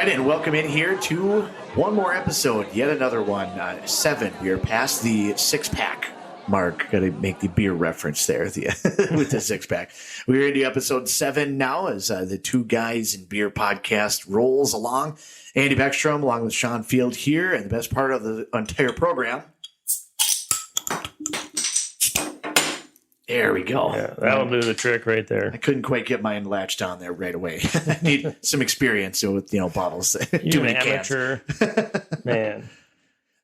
right, and welcome in here to one more episode, yet another one, 7. We are past the 6-pack mark. Got to make the beer reference there with the 6-pack. We're into episode 7 now as the Two Guys in Beer podcast rolls along. Andy Beckstrom along with Sean Field here, and the best part of the entire program. There we go. Yeah, that'll do the trick right there. I couldn't quite get mine latched on there right away. I need some experience with, bottles. Too many amateur man.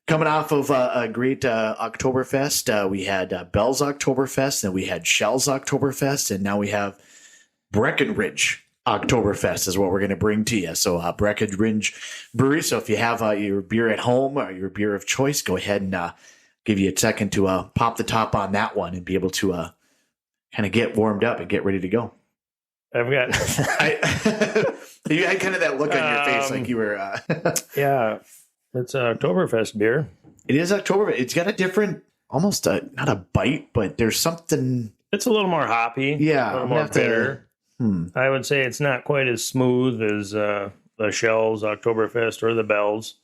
Coming off of a great Oktoberfest, we had Bell's Oktoberfest, then we had Shell's Oktoberfest, and now we have Breckenridge Oktoberfest is what we're going to bring to you. So Breckenridge Brewery. So if you have your beer at home or your beer of choice, go ahead and give you a second to pop the top on that one and be able to kind of get warmed up and get ready to go. I've got... You had kind of that look on your face like you were... Yeah, it's an Oktoberfest beer. It is Oktoberfest. It's got a different, almost not a bite, but there's something... It's a little more hoppy. Yeah. A little more bitter. I would say it's not quite as smooth as the Shell's Oktoberfest or the Bell's.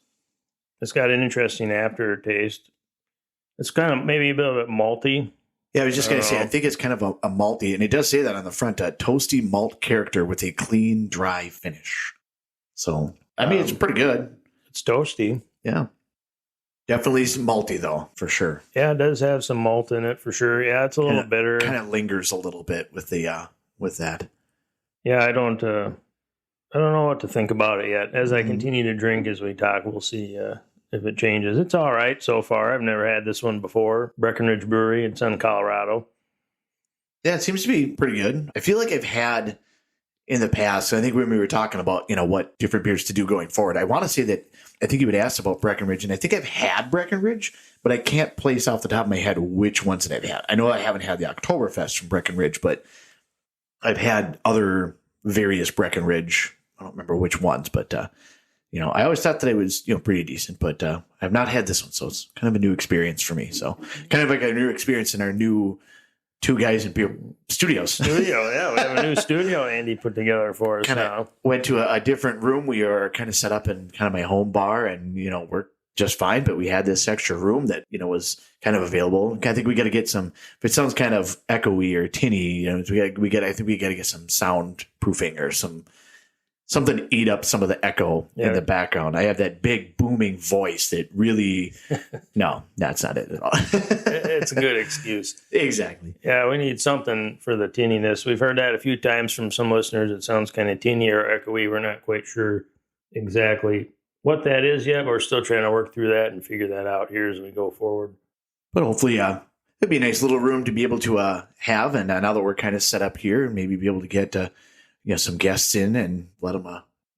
It's got an interesting aftertaste. It's kind of maybe a bit malty. Yeah, I was just going to say, I think it's kind of a malty, and it does say that on the front, a toasty malt character with a clean, dry finish. So, I mean, it's pretty good. It's toasty. Yeah. Definitely some malty, though, for sure. Yeah, it does have some malt in it, for sure. Yeah, it's a little bitter. Kind of lingers a little bit with the with that. Yeah, I don't know what to think about it yet. As I continue to drink as we talk, we'll see if it changes. It's all right so far. I've never had this one before. Breckenridge Brewery. It's in Colorado. Yeah, it seems to be pretty good. I feel like I've had in the past, I think when we were talking about, what different beers to do going forward, I want to say that I think you would ask about Breckenridge, and I think I've had Breckenridge, but I can't place off the top of my head which ones that I've had. I know I haven't had the Oktoberfest from Breckenridge, but I've had other various Breckenridge. I don't remember which ones, but I always thought that it was, pretty decent, but I've not had this one, so it's kind of a new experience for me. So kind of like a new experience in our new Two Guys in Beer studios. Yeah. We have a new studio Andy put together for us now. Went to a different room. We are kind of set up in kind of my home bar and, worked just fine, but we had this extra room that, was kind of available. I think we got to get some, if it sounds kind of echoey or tinny, I think we got to get some soundproofing or something to eat up some of the echo in the background. I have that big booming voice that really, no, that's not it at all. It's a good excuse. Exactly. Yeah, we need something for the tinniness. We've heard that a few times from some listeners. It sounds kind of tinny or echoey. We're not quite sure exactly what that is yet. We're still trying to work through that and figure that out here as we go forward. But hopefully, it'd be a nice little room to be able to have. And now that we're kind of set up here, maybe be able to get some guests in and let them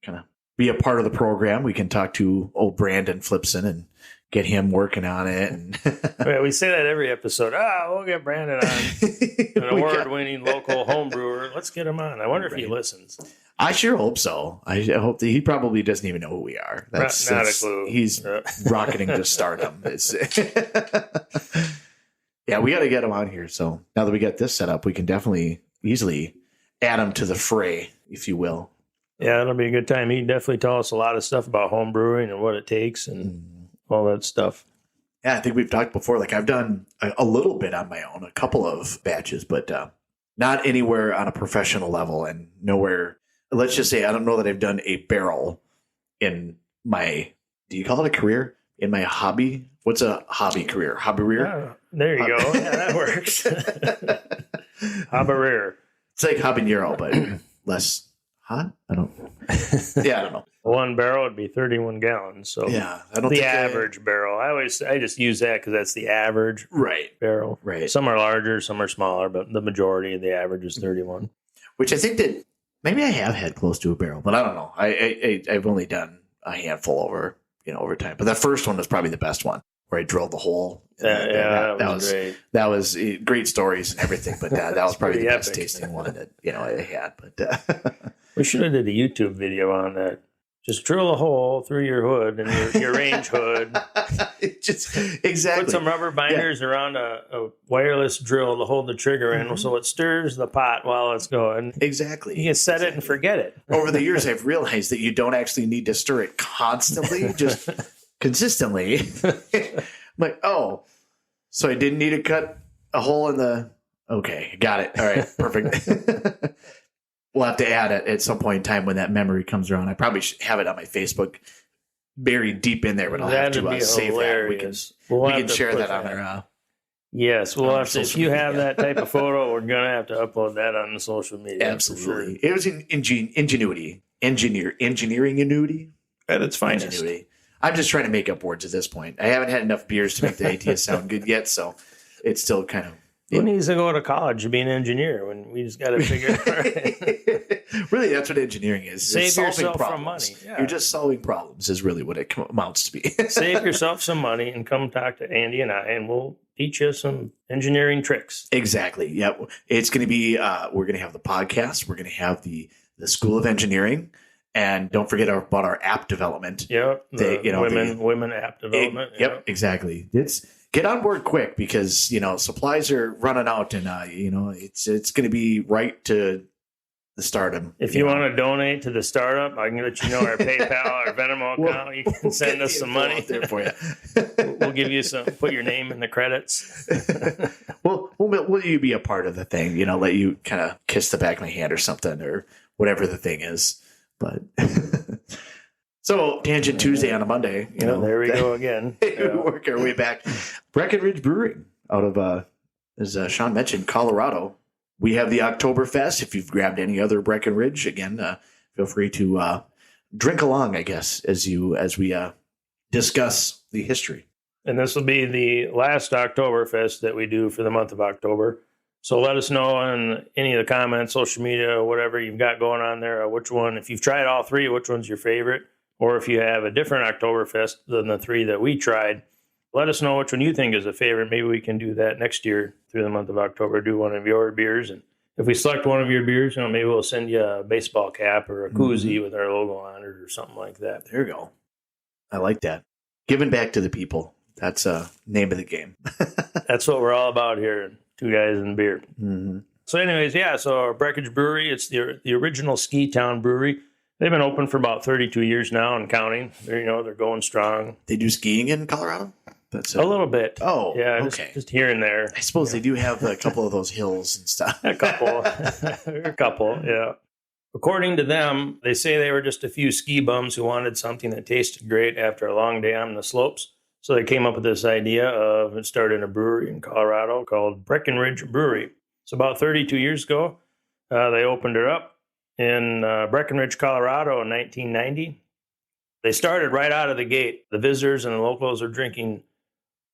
kind of be a part of the program. We can talk to old Brandon Phlipson and get him working on it. And yeah, we say that every episode. We'll get Brandon on, an award-winning local home brewer. Let's get him on. I wonder if he listens. I sure hope so. I hope that he probably doesn't even know who we are. That's not a clue. He's rocketing to stardom. Yeah, we got to get him on here. So now that we got this set up, we can definitely easily add him to the fray, if you will. Yeah, it'll be a good time. He'd definitely tell us a lot of stuff about home brewing and what it takes and all that stuff. Yeah, I think we've talked before. Like I've done a little bit on my own, a couple of batches, but not anywhere on a professional level and nowhere. Let's just say I don't know that I've done a barrel in my, do you call it a career? In my hobby? What's a hobby career? Hobby rear? Oh, there you go. Yeah, that works. Hobby rear. It's like habanero, but less hot. I don't know. One barrel would be 31 gallons. So yeah, I don't the average barrel. I just use that because that's the average barrel. Right. Some are larger, some are smaller, but the majority of the average is 31. Which I think that maybe I have had close to a barrel, but I don't know. I've only done a handful over time. But that first one was probably the best one, where I drilled the hole. That was great. That was great stories and everything, but that was probably the best tasting one that I had. But we should have did a YouTube video on that. Just drill a hole through your hood and your range hood. Just exactly. Put some rubber binders around a wireless drill to hold the trigger in, so it stirs the pot while it's going. Exactly. You can set it and forget it. Over the years, I've realized that you don't actually need to stir it constantly, just consistently. I'm like, oh, so I didn't need to cut a hole in the. Okay, got it. All right, perfect. We'll have to add it at some point in time when that memory comes around. I probably should have it on my Facebook buried deep in there, but I'll have to save that. We can share that on our. Yes, we'll have to. If you have that type of photo, we're going to have to upload that on the social media. Absolutely. It was ingenuity. Engineering ingenuity. At its finest. Ingenuity. I'm just trying to make up words at this point. I haven't had enough beers to make the idea sound good yet, so it's still kind of. Who needs to go to college to be an engineer when we just got to figure it out? Really, that's what engineering is. Save yourself from money. Yeah. You're just solving problems is really what it amounts to be. Save yourself some money and come talk to Andy and I, and we'll teach you some engineering tricks. Exactly. Yeah. It's going to be, we're going to have the podcast. We're going to have the School of Engineering. And don't forget about our app development. Yep. Women app development. Yep. Exactly. Get on board quick because, supplies are running out and, it's going to be right to the stardom. If you want to donate to the startup, I can let you know our PayPal, our Venmo account. You can send us some money. Out there for you. We'll give you some, put your name in the credits. Will you be a part of the thing? Let you kind of kiss the back of my hand or something or whatever the thing is. But so Tangent Tuesday on a Monday, there we go again. Work our way back. Breckenridge Brewery out of, as Sean mentioned, Colorado. We have the Oktoberfest. If you've grabbed any other Breckenridge, again, feel free to drink along, I guess, as we discuss the history. And this will be the last Oktoberfest that we do for the month of October. So let us know in any of the comments, social media, whatever you've got going on there, which one, if you've tried all three, which one's your favorite? Or if you have a different Oktoberfest than the three that we tried, let us know which one you think is a favorite. Maybe we can do that next year through the month of October, do one of your beers. And if we select one of your beers, maybe we'll send you a baseball cap or a koozie with our logo on it or something like that. There you go. I like that. Giving back to the people. That's name of the game. That's what we're all about here. Two guys and beer. Mm-hmm. So anyways, so Breckenridge Brewery, it's the original ski town brewery. They've been open for about 32 years now and counting. They're going strong. They do skiing in Colorado? That's a little bit. Oh, yeah, okay. Just here and there. I suppose they do have a couple of those hills and stuff. A couple, yeah. According to them, they say they were just a few ski bums who wanted something that tasted great after a long day on the slopes. So they came up with this idea of starting a brewery in Colorado called Breckenridge Brewery. So about 32 years ago, they opened it up in Breckenridge, Colorado in 1990. They started right out of the gate. The visitors and the locals are drinking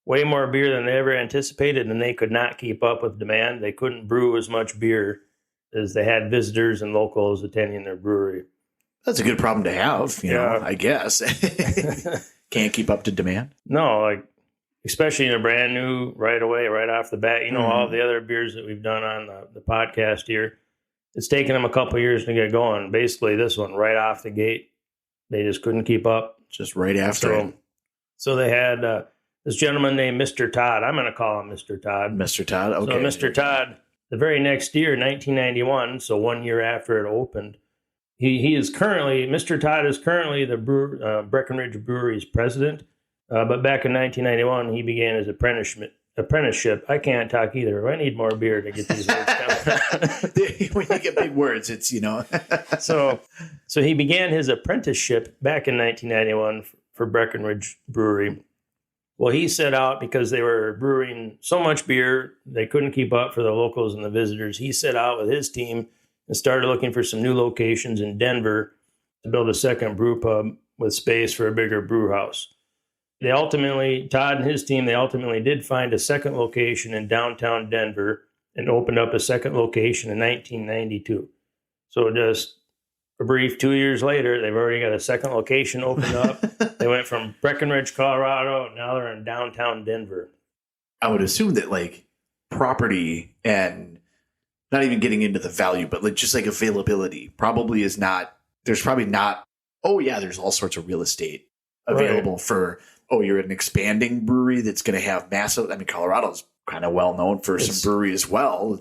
way more beer than they ever anticipated, and they could not keep up with demand. They couldn't brew as much beer as they had visitors and locals attending their brewery. That's a good problem to have, I guess. Can't keep up to demand. No, especially in a brand new right away, right off the bat. All the other beers that we've done on the podcast here, it's taken them a couple of years to get going. Basically, this one right off the gate, they just couldn't keep up. Just right after it. So they had this gentleman named Mr. Todd. I'm going to call him Mr. Todd. Mr. Todd, okay. So Mr. Todd, the very next year, 1991, so 1 year after it opened, Mr. Todd is currently the Breckenridge Brewery's president. But back in 1991, he began his apprenticeship. I can't talk either. I need more beer to get these words down. When you get big words, it's, So he began his apprenticeship back in 1991 for Breckenridge Brewery. Well, he set out because they were brewing so much beer, they couldn't keep up for the locals and the visitors. He set out with his team and started looking for some new locations in Denver to build a second brew pub with space for a bigger brew house. Todd and his team, they ultimately did find a second location in downtown Denver and opened up a second location in 1992. So just a brief 2 years later, they've already got a second location opened up. They went from Breckenridge, Colorado, now they're in downtown Denver. I would assume that property and not even getting into the value, but just availability there's probably not Oh yeah, there's all sorts of real estate available for. Oh, you're an expanding brewery that's going to have massive. I mean, Colorado's kind of well known for some brewery as well.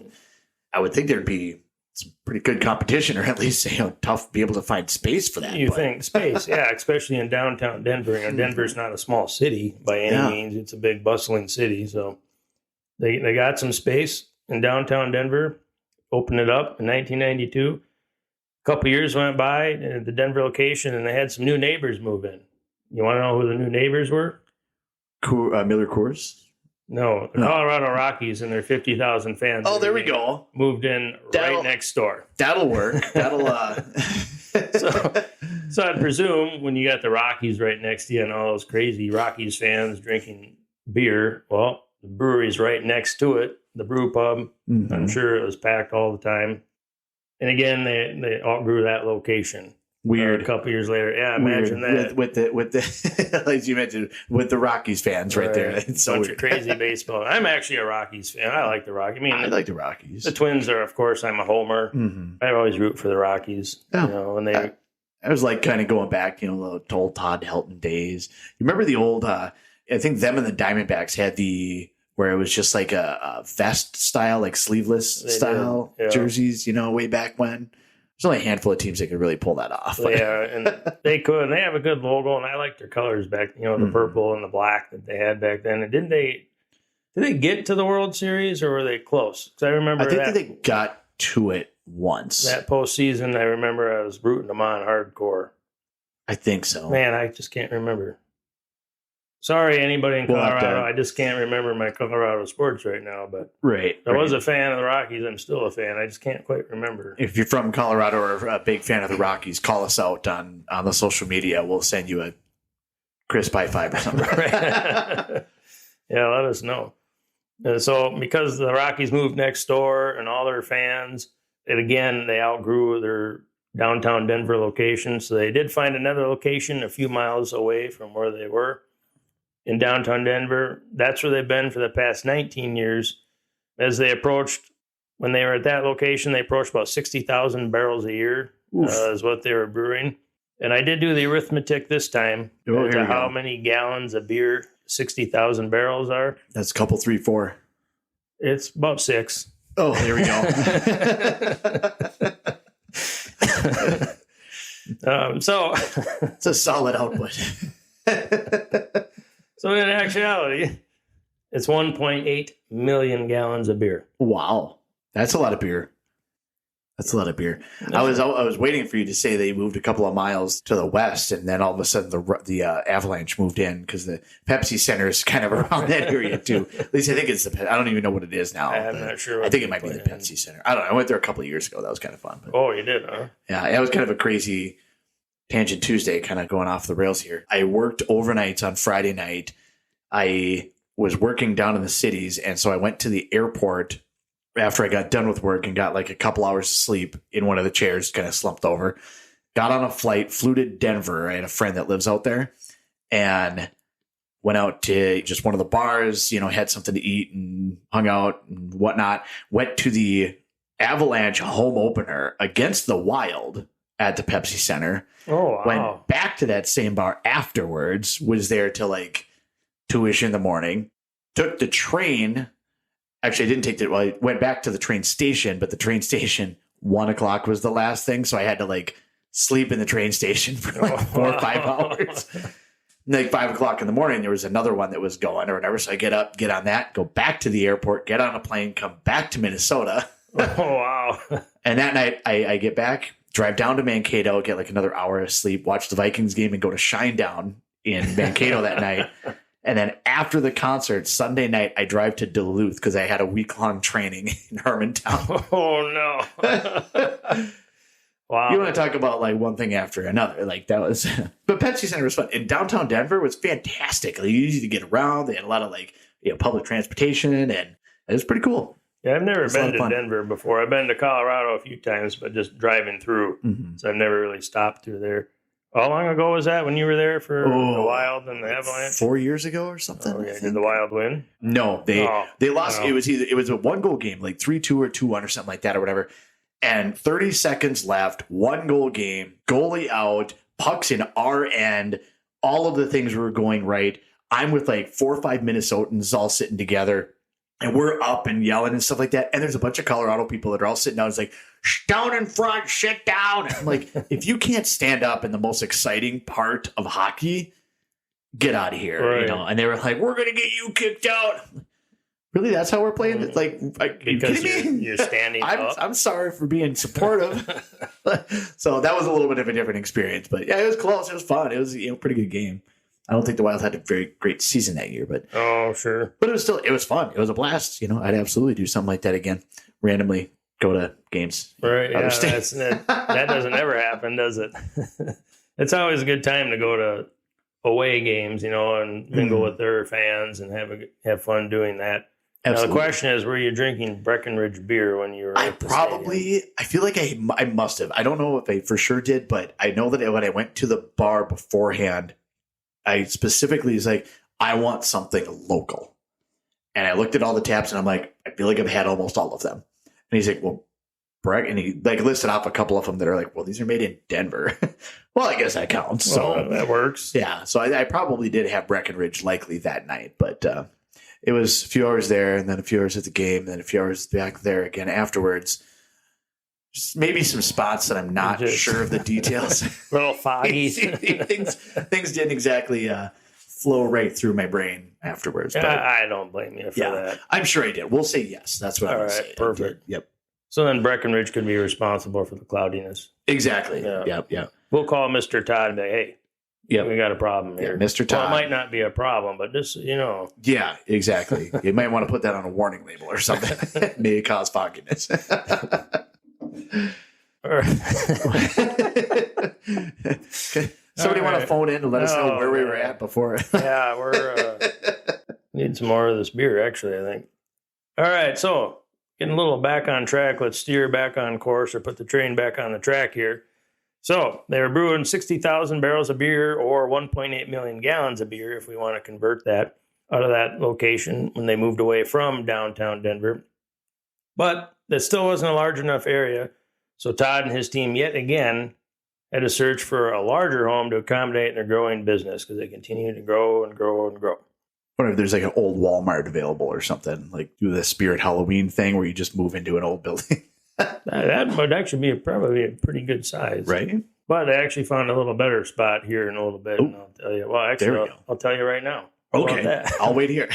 I would think there'd be some pretty good competition, or at least tough to be able to find space for that. You think space, yeah, especially in downtown Denver. Denver's not a small city by any means; it's a big, bustling city. So they got some space in downtown Denver. Opened it up in 1992. A couple years went by at the Denver location, and they had some new neighbors move in. You want to know who the new neighbors were? Miller Coors? No, the Colorado Rockies and their 50,000 fans. Oh, there we go. Moved in right next door. That'll work. That'll. So I'd presume when you got the Rockies right next to you and all those crazy Rockies fans drinking beer, well, the brewery's right next to it, the brew pub. Mm-hmm. I'm sure it was packed all the time. And again, they outgrew that location. Weird. A couple years later, yeah, imagine that with the like you mentioned with the Rockies fans right there. It's so bunch of crazy baseball. I'm actually a Rockies fan. I like the Rockies. I mean, I like the Rockies. The Twins are, of course, I'm a homer. Mm-hmm. I always root for the Rockies. Oh. I was like kind of going back, the old Todd Helton days. You remember the old? I think them and the Diamondbacks had where it was just like a vest style, like sleeveless style jerseys. Way back when. There's only a handful of teams that could really pull that off. Yeah, and they could. And they have a good logo, and I like their colors back. The purple and the black that they had back then. And did they get to the World Series, or were they close? Because I remember I think that they got to it once. That postseason, I remember I was rooting them on hardcore. I think so. Man, I just can't remember. Sorry, anybody in Colorado. I just can't remember my Colorado sports right now. But I was a fan of the Rockies. I'm still a fan. I just can't quite remember. If you're from Colorado or a big fan of the Rockies, call us out on the social media. We'll send you a crisp high five or something. Yeah, let us know. So because the Rockies moved next door and all their fans, and again, they outgrew their downtown Denver location. So they did find another location a few miles away from where they were. In downtown Denver. That's where they've been for the past 19 years. When they were at that location, they approached about 60,000 barrels a year is what they were brewing. And I did do the arithmetic this time as to how many gallons of beer 60,000 barrels are. That's a couple, 3, 4. It's about 6. Oh, there we go. So it's a solid output. So in actuality, it's 1.8 million gallons of beer. Wow. That's a lot of beer. I was waiting for you to say they moved a couple of miles to the west, and then all of a sudden the Avalanche moved in because the Pepsi Center is kind of around that area too. At least I think it's I don't even know what it is now. I'm not sure. I think it might be the Pepsi Center. I don't know. I went there a couple of years ago. That was kind of fun. Oh, you did, huh? Yeah, it was kind of a crazy Tangent Tuesday, kind of going off the rails here. I worked overnights on Friday night. I was working down in the cities, and so I went to the airport after I got done with work and got like a couple hours of sleep in one of the chairs, kind of slumped over. Got on a flight, flew to Denver. I had a friend that lives out there, and went out to just one of the bars, had something to eat and hung out and whatnot. Went to the Avalanche home opener against the Wild at the Pepsi Center. Oh, wow. Went back to that same bar afterwards, was there till like 2-ish in the morning. Took the train. Actually, I didn't take I went back to the train station, but the train station, 1 o'clock was the last thing. So I had to like sleep in the train station for like 4 or 5 hours. And like 5 o'clock in the morning, there was another one that was going or whatever. So I get up, get on that, go back to the airport, get on a plane, come back to Minnesota. Oh, wow. And that night I get back, drive down to Mankato, get like another hour of sleep, watch the Vikings game, and go to Shinedown in Mankato that night. And then after the concert, Sunday night, I drive to Duluth because I had a week-long training in Hermantown. Oh, no. Wow. You want to talk about like one thing after another. Like that was, but Pepsi Center was fun. And downtown Denver was fantastic. Like, easy to get around. They had a lot of like, public transportation, and it was pretty cool. Yeah, I've never been to Denver before. I've been to Colorado a few times, but just driving through. Mm-hmm. So I've never really stopped through there. How long ago was that when you were there for the Wild and the Avalanche? 4 years ago or something. Oh, yeah. Did the Wild win? No, they lost. No. It was a 1-goal game, like 3-2 or 2-1 or something like that or whatever. And 30 seconds left, 1-goal game, goalie out, pucks in our end. All of the things were going right. I'm with like 4 or 5 Minnesotans all sitting together, and we're up and yelling and stuff like that. And there's a bunch of Colorado people that are all sitting down. It's like, down in front, sit down. I'm like, if you can't stand up in the most exciting part of hockey, get out of here. Right. You know? And they were like, we're going to get you kicked out. Really? That's how we're playing? Like because you're standing up. I'm sorry for being supportive. So that was a little bit of a different experience. But yeah, it was close. It was fun. It was a pretty good game. I don't think the Wild had a very great season that year, but sure. But it was fun. It was a blast. I'd absolutely do something like that again. Randomly go to games. Right. Yeah, that doesn't ever happen, does it? It's always a good time to go to away games, and mingle with their fans and have fun doing that. Now, the question is, were you drinking Breckenridge beer when you were at the stadium? I feel like I must have. I don't know if I for sure did, but I know that when I went to the bar beforehand, I specifically was like, I want something local. And I looked at all the taps and I'm like, I feel like I've had almost all of them. And he's like, well, Breck, and he listed off a couple of them that are like, well, these are made in Denver. Well, I guess that counts. So that works. Yeah. So I probably did have Breckenridge likely that night, but it was a few hours there and then a few hours at the game, and then a few hours back there again afterwards. Just maybe some spots that I'm not sure of the details. A little foggy. things didn't exactly flow right through my brain afterwards. But I don't blame you for that. I'm sure I did. We'll say yes. That's what I'm going to say. Perfect. Yep. So then Breckenridge could be responsible for the cloudiness. Exactly. Yeah. Yep. We'll call Mr. Todd and be, hey, we got a problem here. Yeah, Mr. Todd. Well, it might not be a problem, but just, Yeah, exactly. You might want to put that on a warning label or something. It may cause fogginess. Somebody want to phone in to let us know where we were at before? Yeah, we're need some more of this beer, actually, I think. All right, so getting a little back on track. Let's steer back on course or put the train back on the track here. So they were brewing 60,000 barrels of beer or 1.8 million gallons of beer, if we want to convert that, out of that location when they moved away from downtown Denver. But that still wasn't a large enough area. So Todd and his team yet again had to search for a larger home to accommodate their growing business because they continue to grow and grow and grow. I wonder if there's like an old Walmart available or something, like do the Spirit Halloween thing where you just move into an old building. That would actually be probably a pretty good size. Right. But they actually found a little better spot here in a little bit. And I'll tell you. Well, actually, I'll tell you right now. Okay. I'll wait here.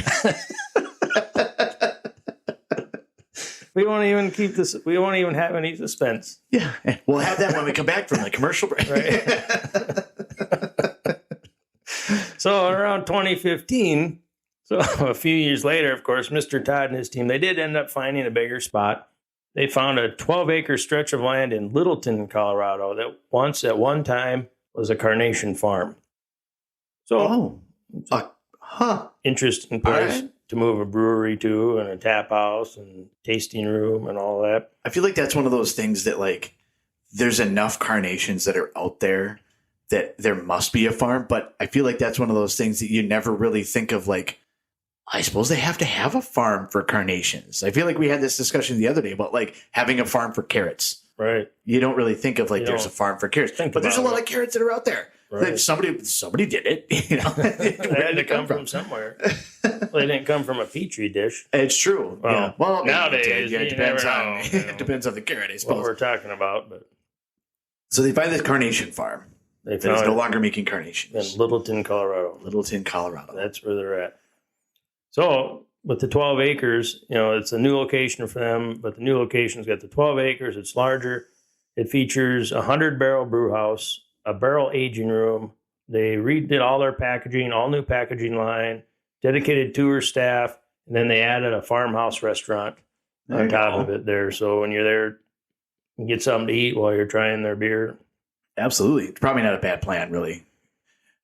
We won't even keep this. We won't even have any suspense. Yeah. We'll have that when we come back from the commercial break. Right. So around 2015, so a few years later, of course, Mr. Todd and his team, they did end up finding a bigger spot. They found a 12-acre stretch of land in Littleton, Colorado, that once at one time was a carnation farm. So, interesting place to move a brewery to, and a tap house and tasting room and all that. I feel like that's one of those things that, like, there's enough carnations that are out there that there must be a farm, but I feel like that's one of those things that you never really think of, like, I suppose they have to have a farm for carnations. I feel like we had this discussion the other day about like having a farm for carrots. Right. You don't really think of like there's a farm for carrots, but there's a lot of carrots that are out there. Right. Like somebody did it. They had to come from somewhere. Well, they didn't come from a petri dish. It's true. Well, yeah. Well, nowadays it depends on it depends on the carrot, I suppose. What we're talking about, but so they find this carnation farm. That is no longer making carnations. In Littleton, Colorado. That's where they're at. So with the 12 acres, it's a new location for them, but the new location's got the 12 acres. It's larger. It features a 100-barrel brew house, a barrel aging room. They redid all their packaging, all new packaging line, dedicated tour staff, and then they added a farmhouse restaurant on top of it there. So when you're there, you get something to eat while you're trying their beer. Absolutely. It's probably not a bad plan, really.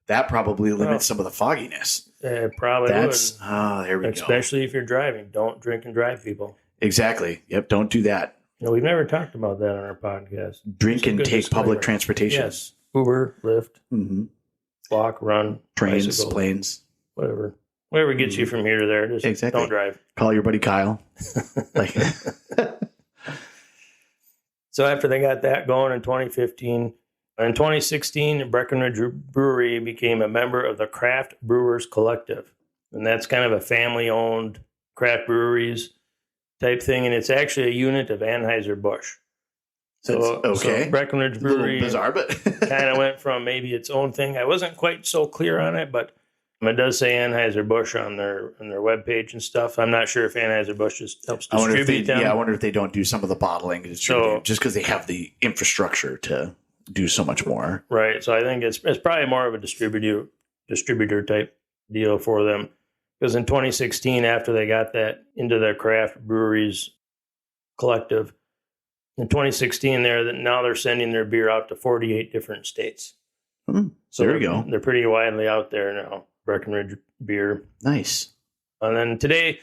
That probably limits some of the fogginess. It probably would. There we go. Especially if you're driving. Don't drink and drive, people. Exactly. Yep. Don't do that. We've never talked about that on our podcast. Drink and take public transportation. Yes. Uber, Lyft, walk, run, trains, bicycle, planes, whatever. Whatever gets you from here to there. Just don't drive. Call your buddy Kyle. So after they got that going in 2015, In 2016, Breckenridge Brewery became a member of the Craft Brewers Collective. And that's kind of a family-owned craft breweries type thing. And it's actually a unit of Anheuser-Busch. So Breckenridge Brewery bizarre, but kind of went from maybe its own thing. I wasn't quite so clear on it, but it does say Anheuser-Busch on their webpage and stuff. I'm not sure if Anheuser-Busch just helps distribute them. Yeah, I wonder if they don't do some of the bottling and distributing just because they have the infrastructure to do so much more. Right. So I think it's probably more of a distributor type deal for them. Because in 2016, after they got that into their craft breweries collective, in 2016, now they're sending their beer out to 48 different states. So there you go. They're pretty widely out there now, Breckenridge beer. Nice. And then today,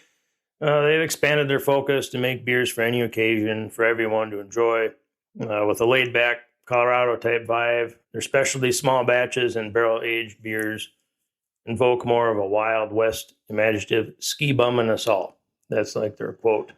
they've expanded their focus to make beers for any occasion for everyone to enjoy with a laid-back Colorado type vibe. Their specialty small batches and barrel-aged beers invoke more of a Wild West imaginative ski bum in us all. That's like their quote.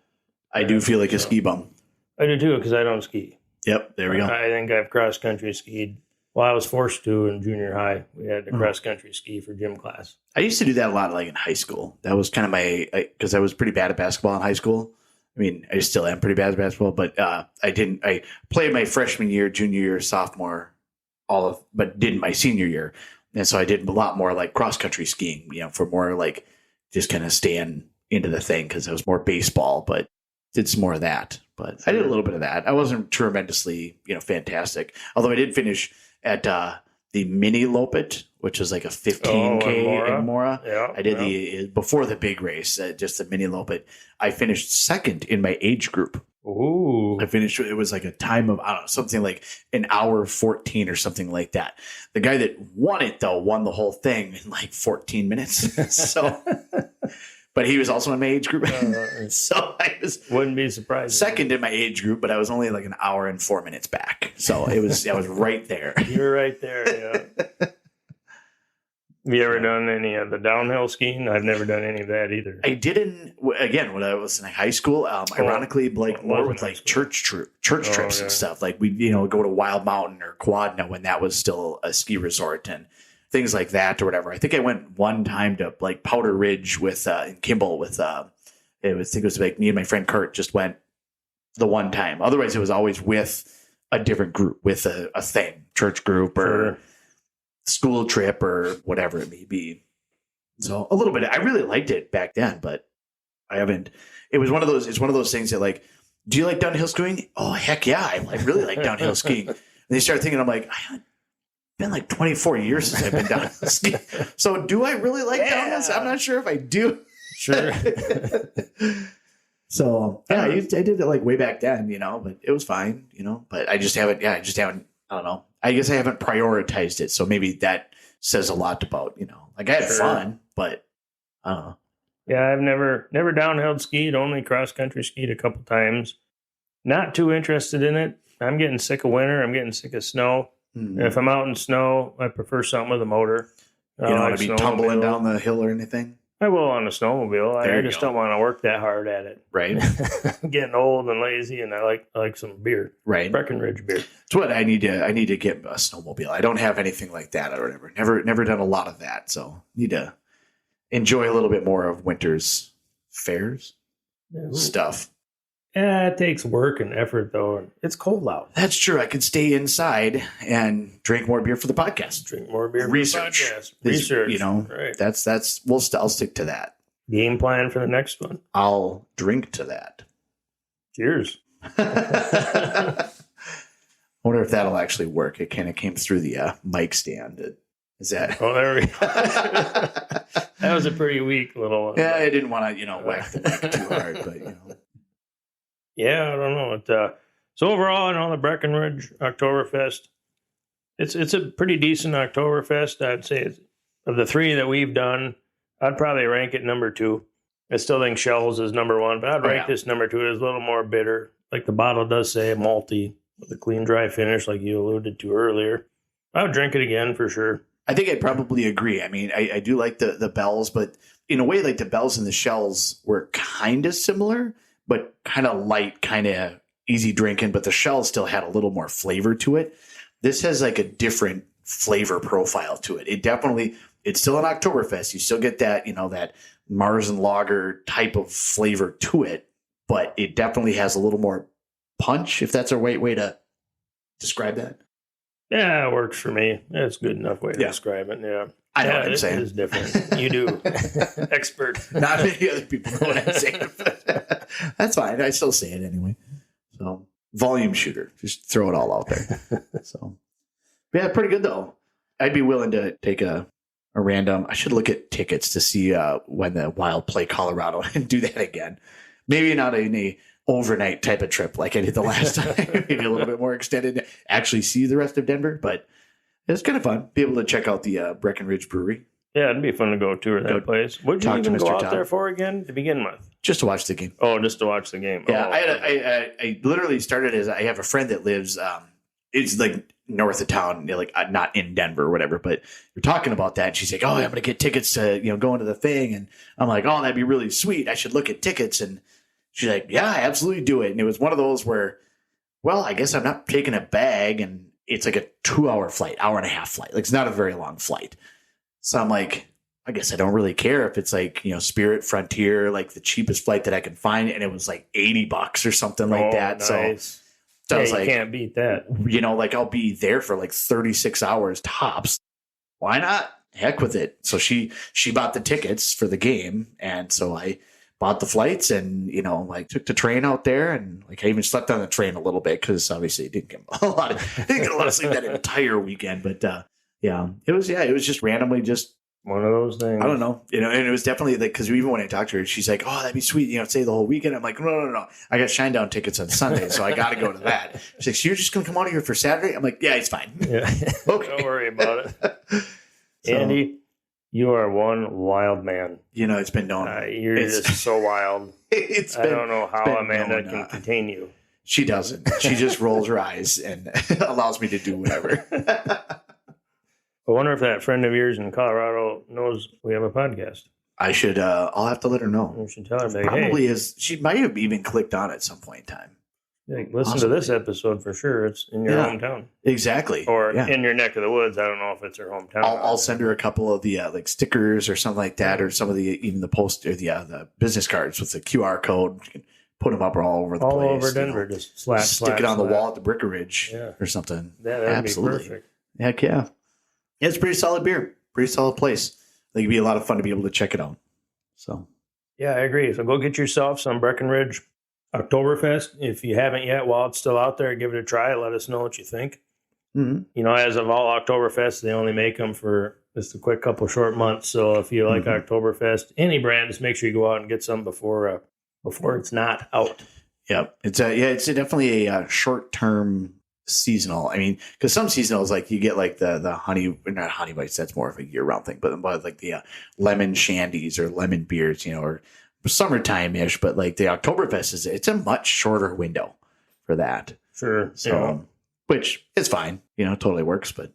I do feel like a ski bum. I do too, because I don't ski. Yep, there we go. I think I've cross-country skied. Well, I was forced to in junior high. We had to cross-country ski for gym class. I used to do that a lot like in high school. That was kind of because I was pretty bad at basketball in high school. I mean, I still am pretty bad at basketball, but I played my freshman year, junior year, sophomore, but didn't my senior year. And so I did a lot more like cross-country skiing, for more like just kind of staying into the thing because it was more baseball, but did some more of that. But I did a little bit of that. I wasn't tremendously, fantastic. Although I did finish at the mini Lopet, which is like a 15K in Mora. Yeah, I did before the big race, just the mini Lopet. I finished second in my age group. Ooh. I finished, it was like a time of, I don't know, something like an hour 14 or something like that. The guy that won it, though, won the whole thing in like 14 minutes. So, but he was also in my age group. So I wouldn't be surprised. Second in my age group, but I was only like an hour and 4 minutes back. So I was right there. You were right there, yeah. Have you ever done any of the downhill skiing? I've never done any of that either. I didn't, again, when I was in high school, ironically, like more with like church trips and stuff. Like we, go to Wild Mountain or Quadna when that was still a ski resort and things like that or whatever. I think I went one time to like Powder Ridge with in Kimball with I think it was like me and my friend Kurt just went the one time. Otherwise, it was always with a different group, with a thing, church group or school trip or whatever it may be. So a little bit. I really liked it back then, but I haven't. It was one of those. It's one of those things that like, do you like downhill skiing? Oh heck yeah, I really like downhill skiing. And you start thinking, I'm like, I haven't been like 24 years since I've been downhill skiing. So do I really like downhill? I'm not sure if I do. Sure. So yeah, I did it like way back then, but it was fine, But I just haven't. Yeah, I don't know. I guess I haven't prioritized it, so maybe that says a lot about like I had fun, but I don't know. Yeah, I've never downhill skied, only cross country skied a couple times. Not too interested in it. I'm getting sick of winter. I'm getting sick of snow. Mm-hmm. If I'm out in snow, I prefer something with a motor. You don't want to be tumbling down the hill or anything? I will on a snowmobile. I just don't want to work that hard at it. Right. I'm getting old and lazy, and I like some beer. Right. Breckenridge beer. It's what I need to get a snowmobile. I don't have anything like that or whatever. Never done a lot of that. So need to enjoy a little bit more of winter's fairs stuff. Yeah, it takes work and effort though. And it's cold out. That's true. I could stay inside and drink more beer for the podcast. Drink more beer Research. for the podcast. Research. Right. That's I'll stick to that. Game plan for the next one. I'll drink to that. Cheers. I wonder if that'll actually work. It kind of came through the mic stand. Is that? Oh, there we go. That was a pretty weak little one. Yeah, I didn't want to, whack the mic too hard, but Yeah, I don't know. So overall, the Breckenridge Oktoberfest, it's a pretty decent Oktoberfest. I'd say of the three that we've done, I'd probably rank it number 2. I still think Shells is number 1, but I'd rank this number 2. It's a little more bitter. Like the bottle does say, malty with a clean, dry finish, like you alluded to earlier. I would drink it again for sure. I think I'd probably agree. I mean, I do like the bells, but in a way, like the bells and the Shells were kind of similar, but kind of light, kind of easy drinking. But the Shells still had a little more flavor to it. this has like a different flavor profile to it. It's still an Oktoberfest. You still get that, that Marzen lager type of flavor to it, but it definitely has a little more punch, if that's a right way to describe that. Yeah, it works for me. That's a good enough way to describe it. Yeah. I know what I'm saying. It is different. You do. Expert. Not many other people know what I'm saying, but that's fine. I still say it anyway. So, volume shooter. Just throw it all out there. So, yeah, pretty good though. I'd be willing to take a random. I should look at tickets to see when the Wild play Colorado and do that again. Maybe not in a overnight type of trip like I did the last time. Maybe a little bit more extended. Actually see the rest of Denver, but it's kind of fun. Be able to check out the Breckenridge Brewery. Yeah, it'd be fun to go tour that place. What did you even go out there for again to begin with? Just to watch the game. Oh, just to watch the game. Yeah, I literally started as I have a friend that lives. It's like north of town, like not in Denver or whatever. But you're talking about that, and she's like, "Oh, I'm going to get tickets to go into the thing," and I'm like, "Oh, that'd be really sweet. I should look at tickets." And she's like, "Yeah, absolutely do it." And it was one of those where, well, I guess I'm not taking a bag, and it's like a 2-hour flight, hour and a half flight. Like it's not a very long flight. So I'm like, I guess I don't really care if it's like, Spirit, Frontier, like the cheapest flight that I can find. And it was like $80 or something like that. Nice. So I was like, you can't beat that. Like I'll be there for like 36 hours tops. Why not? Heck with it. So she bought the tickets for the game. And so I bought the flights and, like took the train out there, and like I even slept on the train a little bit because obviously didn't get a lot of sleep that entire weekend. But it was just randomly just one of those things. I don't know, and it was definitely like, because even when I talked to her, she's like, "Oh, that'd be sweet, stay the whole weekend." I'm like, no. I got Shinedown tickets on Sunday, so I got to go to that. She's like, "So you're just gonna come out here for Saturday?" I'm like, "Yeah, it's fine." Yeah, okay. Don't worry about it. Andy, you are one wild man. It's been known. You're just so wild. I don't know how Amanda can contain you. She doesn't. She just rolls her eyes and allows me to do whatever. I wonder if that friend of yours in Colorado knows we have a podcast. I should. I'll have to let her know. You should tell her. Probably is. She might have even clicked on at some point in time. Yeah, listen to this episode for sure. It's in your hometown. Exactly. Or in your neck of the woods. I don't know if it's her hometown. I'll send her a couple of the like stickers or something like that, or some of even the post or the business cards with the QR code. You can put them up all over the place. All over Denver. Just stick it on the wall at the Breckenridge or something. Yeah, that'd absolutely be perfect. Heck yeah. Yeah, it's a pretty solid beer. Pretty solid place. I think it'd be a lot of fun to be able to check it out. So, yeah, I agree. So go get yourself some Breckenridge Oktoberfest. If you haven't yet, while it's still out there, give it a try. Let us know what you think. Mm-hmm. As of all Oktoberfest, they only make them for just a quick couple short months. So if you like Oktoberfest, any brand, just make sure you go out and get some before it's not out. Yep. It's definitely a short-term seasonal. I mean, because some seasonals, like you get like the honey, not honey bites, that's more of a year-round thing, but like the lemon shandies or lemon beers, or summertime-ish, but like the Oktoberfest it's a much shorter window for that. Sure. So, which is fine, totally works. But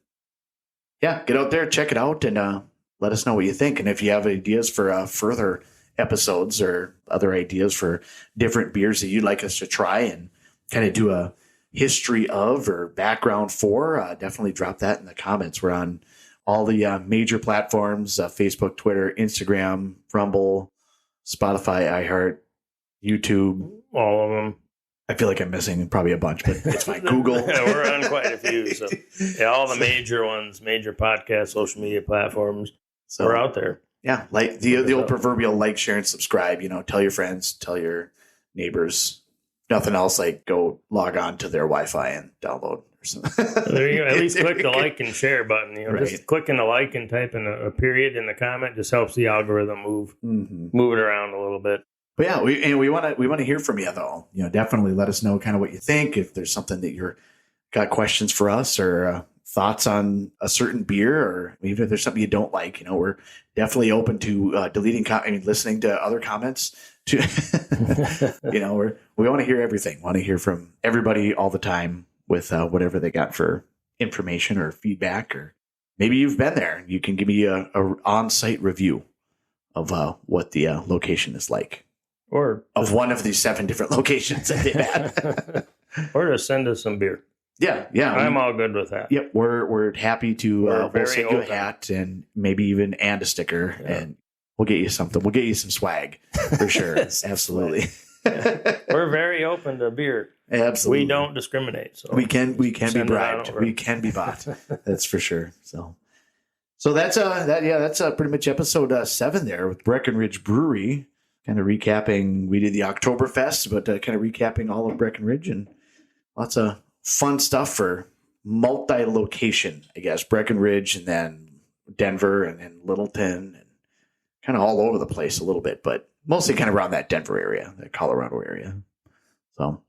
yeah, get out there, check it out, and let us know what you think. And if you have ideas for further episodes or other ideas for different beers that you'd like us to try and kind of do a history of or background for, definitely drop that in the comments. We're on all the major platforms, Facebook, Twitter, Instagram, Rumble, Spotify, iHeart, YouTube. All of them. I feel like I'm missing probably a bunch, but it's fine. Google. Yeah, we're on quite a few. So all the major ones, major podcast, social media platforms. So we're out there. Yeah. Like the old proverbial like, share, and subscribe, tell your friends, tell your neighbors. Nothing else, like go log on to their Wi-Fi and download or something. There you go. At least click the like and share button. Just clicking the like and typing a period in the comment just helps the algorithm move it around a little bit. But yeah, we want to hear from you though. Definitely let us know kind of what you think. If there's something that you're got questions for us or thoughts on a certain beer, or even if there's something you don't like, we're definitely open to deleting. Listening to other comments. We want to hear everything. Want to hear from everybody all the time with whatever they got for information or feedback, or maybe you've been there. You can give me a on-site review of what the location is like, or of one of these 7 different locations that they've had, or just send us some beer. Yeah. I'm all good with that. Yep. We're happy to we'll send you a open. hat and maybe even a sticker, and we'll get you something. We'll get you some swag for sure. Absolutely. We're very open to beer. Absolutely. We don't discriminate. So we can be bribed. We can be bought. That's for sure. So that's pretty much episode 7 there with Breckenridge Brewery. Kind of recapping, we did the Oktoberfest, but kind of recapping all of Breckenridge and lots of fun stuff for multi-location, I guess. Breckenridge and then Denver and then Littleton and kind of all over the place a little bit, but mostly kind of around that Denver area, that Colorado area. So,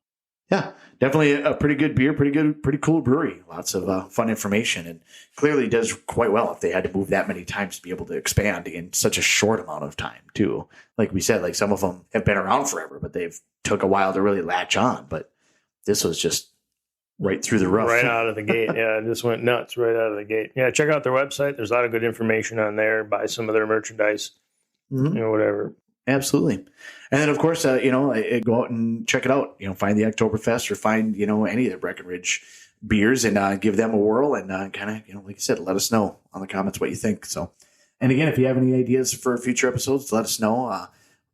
yeah, definitely a pretty good beer, pretty cool brewery. Lots of fun information, and clearly does quite well if they had to move that many times to be able to expand in such a short amount of time, too. Like we said, like some of them have been around forever, but they've took a while to really latch on. But this was just right through the roof. Right out of the gate. Yeah, it just went nuts right out of the gate. Yeah, check out their website. There's a lot of good information on there. Buy some of their merchandise, whatever. Absolutely. And then, of course, go out and check it out. Find the Oktoberfest or find, any of the Breckenridge beers and give them a whirl and kind of, like I said, let us know on the comments what you think. So, and again, if you have any ideas for future episodes, let us know.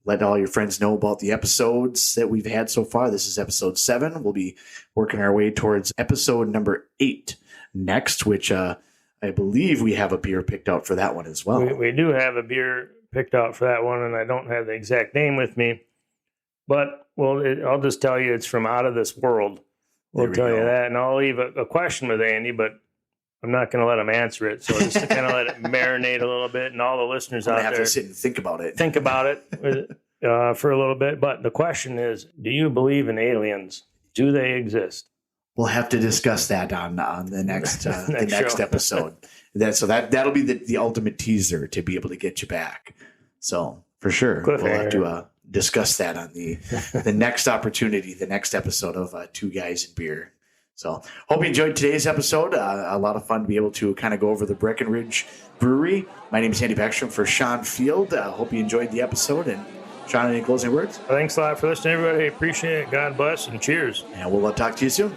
Let all your friends know about the episodes that we've had so far. This is episode 7. We'll be working our way towards episode number 8 next, which I believe we have a beer picked out for that one as well. We do have a beer picked out for that one, and I don't have the exact name with me. But I'll just tell you it's from Out of This World. We'll tell you that, and I'll leave a question with Andy, but I'm not going to let him answer it. So just to kind of let it marinate a little bit, and all the listeners out there have to sit and think about it. For a little bit. But the question is, do you believe in aliens? Do they exist? We'll have to discuss that on the next next episode. That'll be the ultimate teaser to be able to get you back. So for sure, we'll have to discuss that on the next opportunity, the next episode of Two Guys and Beer. So hope you enjoyed today's episode. A lot of fun to be able to kind of go over the Breckenridge Brewery. My name is Andy Beckstrom for Sean Field. Hope you enjoyed the episode. And Sean, any closing words? Thanks a lot for listening, everybody. Appreciate it. God bless and cheers. And we'll talk to you soon.